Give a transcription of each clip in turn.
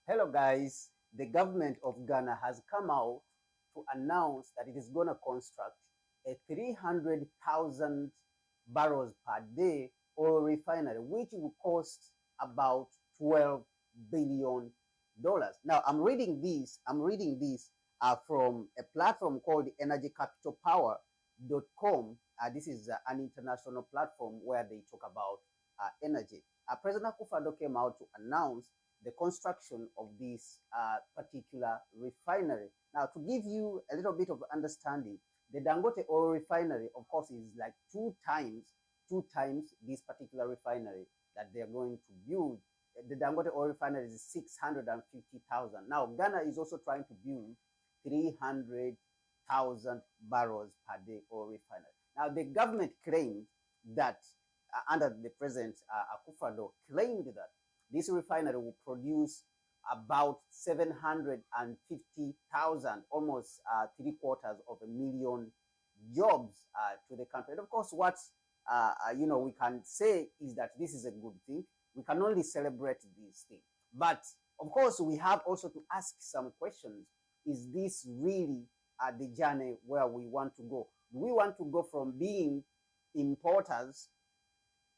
Hello guys, the government of Ghana has come out to announce that it is going to construct a 300,000 barrels per day oil refinery, which will cost about $12 billion. Now, I'm reading this from a platform called energycapitalpower.com. This is an international platform where they talk about energy. President Akufo-Addo came out to announce the construction of this particular refinery. Now, to give you a little bit of understanding, the Dangote oil refinery, of course, is like two times this particular refinery that they are going to build. The Dangote oil refinery is 650,000. Now, Ghana is also trying to build 300,000 barrels per day oil refinery. Now, the government claimed that, under the President Akufo-Addo, claimed that this refinery will produce about 750,000, almost 750,000 jobs to the country. And of course, what we can say is that this is a good thing. We can only celebrate this thing. But of course, we have also to ask some questions. Is this really the journey where we want to go? Do we want to go from being importers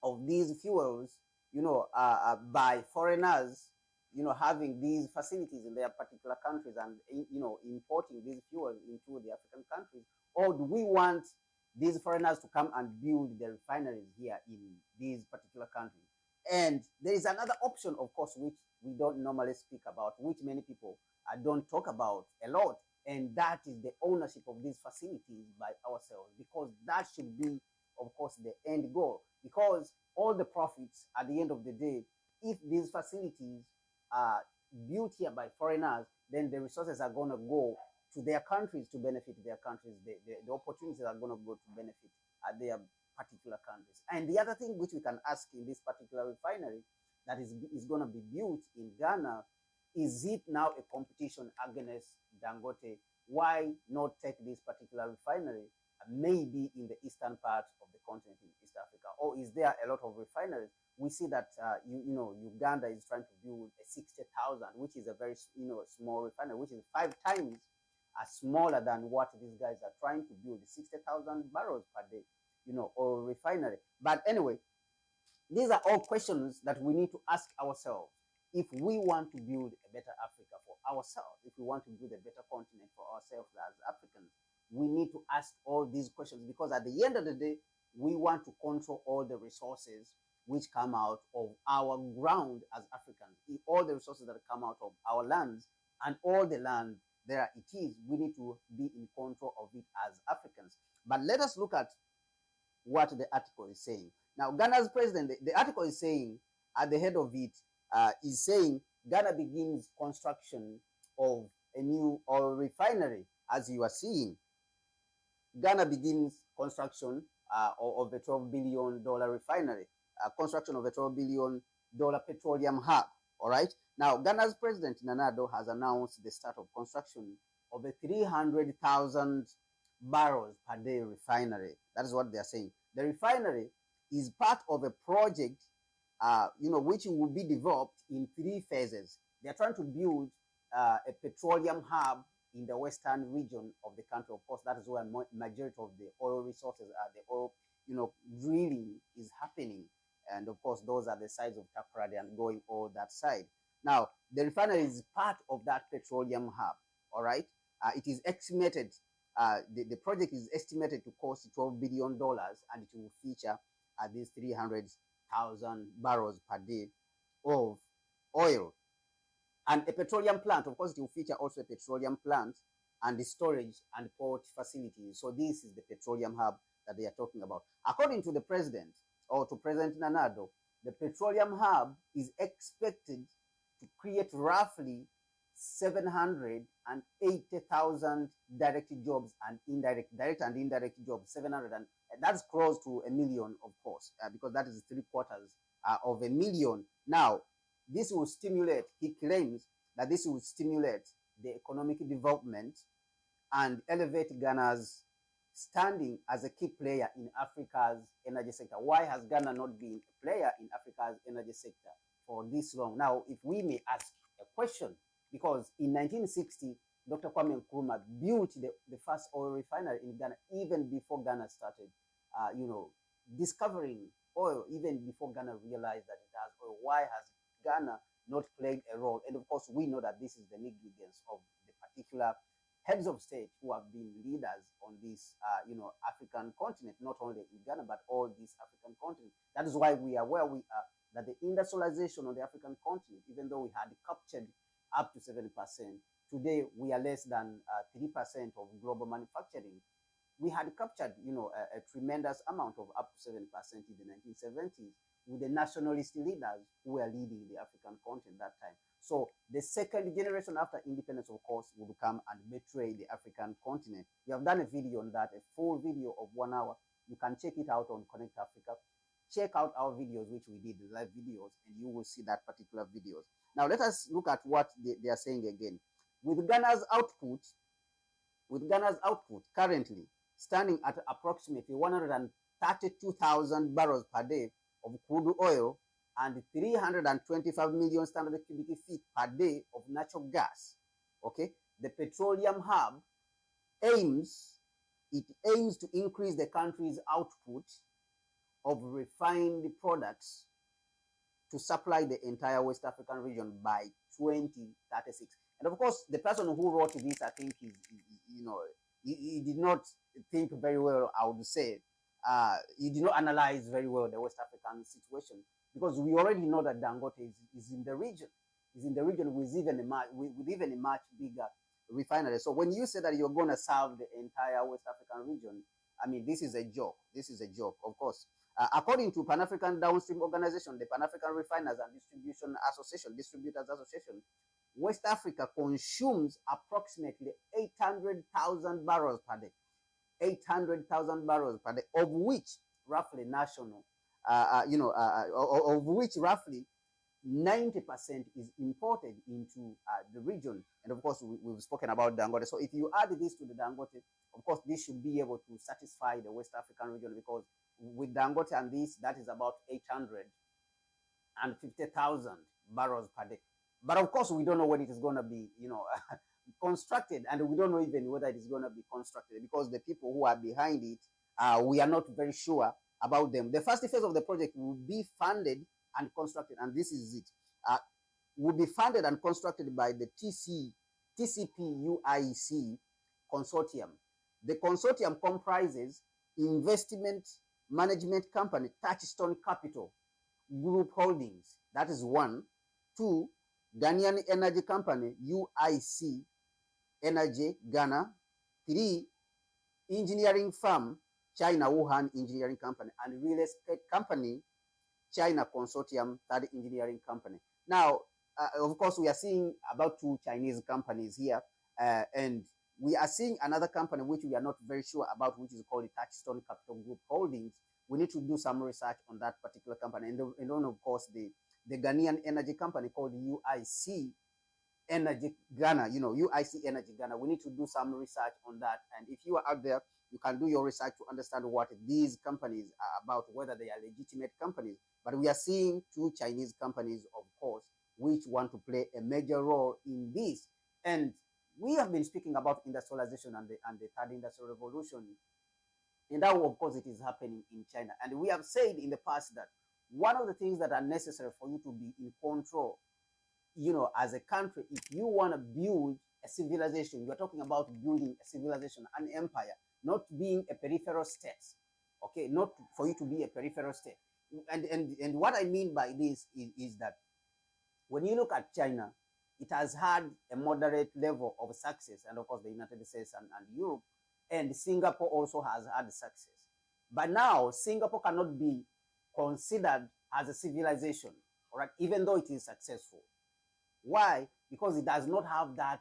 of these fuels, by foreigners, having these facilities in their particular countries and, importing these fuels into the African countries? Or do we want these foreigners to come and build the refineries here in these particular countries? And there is another option, of course, which we don't normally speak about, which many people don't talk about a lot, and that is the ownership of these facilities by ourselves, because that should be, of course, the end goal. Because all the profits at the end of the day, if these facilities are built here by foreigners, then the resources are going to go to their countries to benefit their countries. The opportunities are going to go to benefit their particular countries. And the other thing which we can ask in this particular refinery that is going to be built in Ghana, is it now a competition against Dangote? Why not take this particular refinery maybe in the eastern part of the continent in East Africa? Or is there a lot of refineries? We see that Uganda is trying to build a 60,000, which is a very small refinery, which is 5 times smaller than what these guys are trying to build, 60,000 barrels per day, oil refinery. But anyway, these are all questions that we need to ask ourselves. If we want to build a better Africa for ourselves, if we want to build a better continent for ourselves as Africans, we need to ask all these questions, because at the end of the day, we want to control all the resources which come out of our ground as Africans, all the resources that come out of our lands, and all the land there it is, we need to be in control of it as Africans. But let us look at what the article is saying. Now, Ghana's president, the article is saying, at the head of it, is saying Ghana begins construction of a new oil refinery. As you are seeing, Ghana begins construction of a $12 billion refinery, construction of a $12 billion petroleum hub. All right. Now, Ghana's president Nana Addo has announced the start of construction of a 300,000 barrels per day refinery. That is what they are saying. The refinery is part of a project, which will be developed in 3 phases. They are trying to build a petroleum hub in the western region of the country. Of course, that is where majority of the oil resources are. The oil, drilling is happening. And of course, those are the sides of Takoradi and going all that side. Now, the refinery is part of that petroleum hub. All right. It is estimated, the project is estimated to cost $12 billion, and it will feature these 300,000 barrels per day of oil. And a petroleum plant, of course, it will feature also a petroleum plant and the storage and port facilities. So this is the petroleum hub that they are talking about. According to the president, or to President Nana Addo, the petroleum hub is expected to create roughly 780,000 direct jobs and direct and indirect jobs. 700, and that's close to 1 million, of course, because that is 3/4 of 1 million. Now, this will stimulate, he claims that this will stimulate the economic development and elevate Ghana's standing as a key player in Africa's energy sector. Why has Ghana not been a player in Africa's energy sector for this long? Now, if we may ask a question, because in 1960, Dr. Kwame Nkrumah built the first oil refinery in Ghana even before Ghana started, discovering oil, even before Ghana realized that it has oil. Why has Ghana not played a role? And of course, we know that this is the negligence of the particular heads of state who have been leaders on this, African continent, not only in Ghana, but all this African continent. That is why we are where we are, that the industrialization on the African continent, even though we had captured up to 7%, today we are less than 3% of global manufacturing. We had captured, a tremendous amount of up to 7% in the 1970s with the nationalist leaders who were leading the African continent that time. So the second generation after independence, of course, will come and betray the African continent. We have done a video on that, a full video of 1 hour. You can check it out on Connect Africa. Check out our videos, which we did, the live videos, and you will see that particular videos. Now, let us look at what they are saying again. With Ghana's output currently standing at approximately 132,000 barrels per day of crude oil and 325 million standard cubic feet per day of natural gas. Okay, the petroleum hub aims to increase the country's output of refined products to supply the entire West African region by 2036. And of course, the person who wrote this, I think, he did not think very well, I would say. He did not analyze very well the West African situation, because we already know that Dangote is in the region. Is in the region with even a much bigger refinery. So when you say that you're going to serve the entire West African region, I mean, this is a joke. This is a joke, of course. According to Pan-African Downstream Organization, the Pan-African Refiners and Distributors Association, West Africa consumes approximately 800,000 barrels per day. 800,000 barrels per day, of which roughly of which roughly 90% is imported into the region. And of course, we've spoken about Dangote. So if you add this to the Dangote, of course, this should be able to satisfy the West African region, because with Dangote and this, that is about 850,000 barrels per day. But of course, we don't know when it is going to be, constructed, and we don't know even whether it is going to be constructed, because the people who are behind it, we are not very sure about them. The first phase of the project will be funded and constructed, and this is it, will be funded and constructed by the TCP-UIC consortium. The consortium comprises investment management company Touchstone Capital Group Holdings, that is one. Two, Ghanaian energy company UIC Energy Ghana. Three, engineering firm China Wuhan Engineering Company, and real estate company China Consortium Third Engineering Company. Now, of course, we are seeing about 2 Chinese companies here, and we are seeing another company which we are not very sure about, which is called the Touchstone Capital Group Holdings. We need to do some research on that particular company, and then of course the Ghanaian energy company called UIC Energy Ghana. UIC Energy Ghana. We need to do some research on that, and if you are out there, you can do your research to understand what these companies are about, whether they are legitimate companies. But we are seeing 2 Chinese companies, of course, which want to play a major role in this. And we have been speaking about industrialization and the third industrial revolution. And now, of course, it is happening in China. And we have said in the past that one of the things that are necessary for you to be in control, as a country, if you want to build a civilization, you are talking about building a civilization, an empire, not being a peripheral state. Okay, not for you to be a peripheral state. And what I mean by this is that when you look at China, it has had a moderate level of success, and of course the United States and Europe, and Singapore also has had success. But now Singapore cannot be considered as a civilization, all right, even though it is successful. Why? Because it does not have that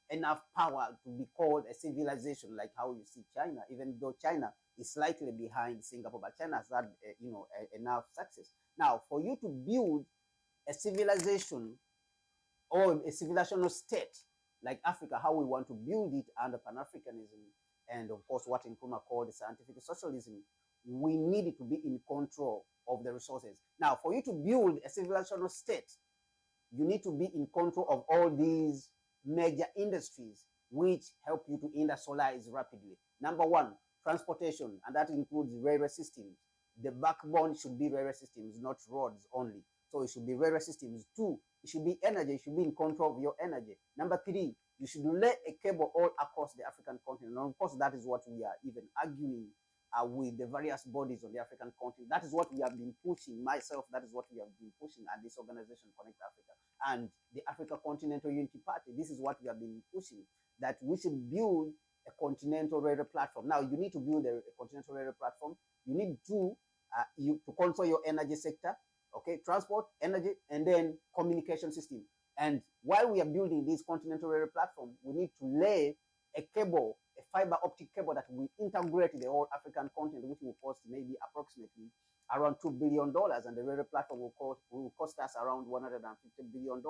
enough power to be called a civilization like how you see China, even though China is slightly behind Singapore, but China has had enough success. Now, for you to build a civilization or a civilizational state like Africa, how we want to build it under Pan-Africanism, and of course what Nkrumah called scientific socialism, we need to be in control of the resources. Now, for you to build a civilizational state, You need to be in control of all these major industries which help you to industrialize rapidly. Number one, transportation, and that includes railway systems. The backbone should be railway systems, not roads only. So it should be railway systems. Two, it should be energy. You should be in control of your energy. Number three, you should lay a cable all across the African continent. And of course, that is what we are even arguing with the various bodies on the African continent. That is what we have been pushing, myself, that is what we have been pushing at this organization, Connect Africa, and the Africa Continental Unity Party. This is what we have been pushing, that we should build a continental railway platform. Now, you need to build a continental railway platform. You need to control your energy sector, okay, transport, energy, and then communication system. And while we are building this continental railway platform, we need to lay a cable, a fiber optic cable that will integrate the whole African continent, which will cost maybe approximately around $2 billion, and the railway platform will cost us around $150 billion.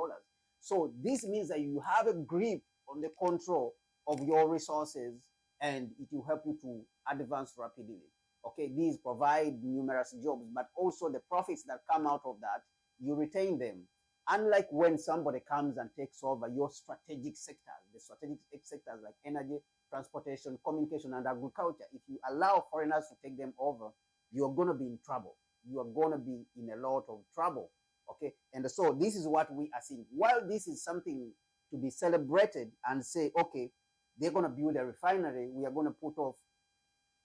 So this means that you have a grip on the control of your resources, and it will help you to advance rapidly. Okay, these provide numerous jobs, but also the profits that come out of that, you retain them. Unlike when somebody comes and takes over your strategic sectors, the strategic sectors like energy, transportation, communication, and agriculture, if you allow foreigners to take them over, you're going to be in trouble. You are going to be in a lot of trouble. Okay, and so this is what we are seeing. While this is something to be celebrated and say, okay, they're going to build a refinery, we are going to put off,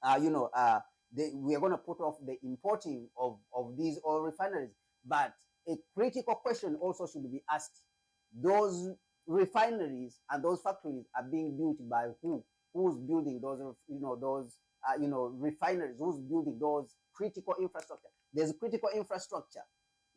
we are going to put off the importing of these oil refineries. But a critical question also should be asked. Those refineries and those factories are being built by who? Who's building those, refineries? Who's building those critical infrastructure? There's critical infrastructure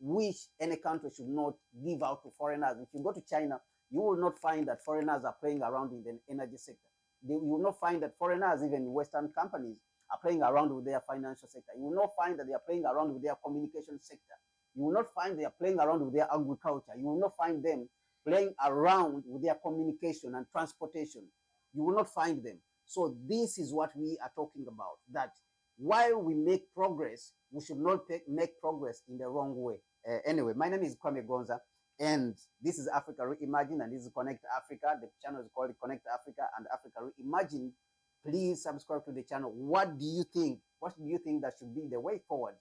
which any country should not give out to foreigners. If you go to China, you will not find that foreigners are playing around in the energy sector. You will not find that foreigners, even Western companies, are playing around with their financial sector. You will not find that they are playing around with their communication sector. You will not find they are playing around with their agriculture. You will not find them playing around with their communication and transportation. You will not find them. So this is what we are talking about, that while we make progress, we should not make progress in the wrong way. Anyway, my name is Kwame Gonza, and this is Africa Reimagined, and this is Connect Africa. The channel is called Connect Africa and Africa Reimagined. Please subscribe to the channel. What do you think? What do you think that should be the way forward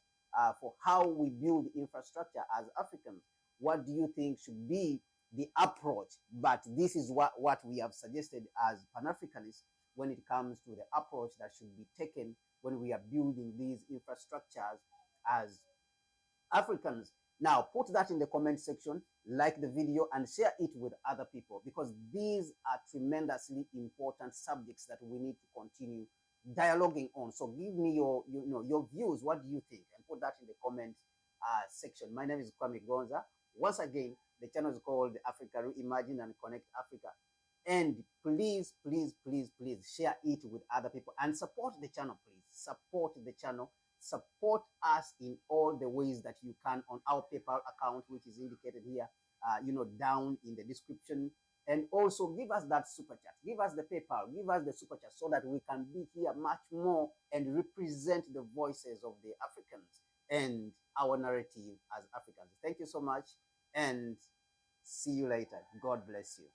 for how we build infrastructure as Africans? What do you think should be the approach? But this is what we have suggested as Pan-Africanists when it comes to the approach that should be taken when we are building these infrastructures as Africans. Now, put that in the comment section, like the video, and share it with other people, because these are tremendously important subjects that we need to continue dialoguing on. So give me your views. What do you think? And put that in the comment section. My name is Kwame Gonza. Once again, the channel is called Africa Reimagine and Connect Africa. And please, please, please, please share it with other people and support the channel, please. Support the channel. Support us in all the ways that you can on our PayPal account, which is indicated here, down in the description. And also give us that super chat. Give us the PayPal. Give us the super chat so that we can be here much more and represent the voices of the Africans and our narrative as Africans. Thank you so much, and see you later. God bless you.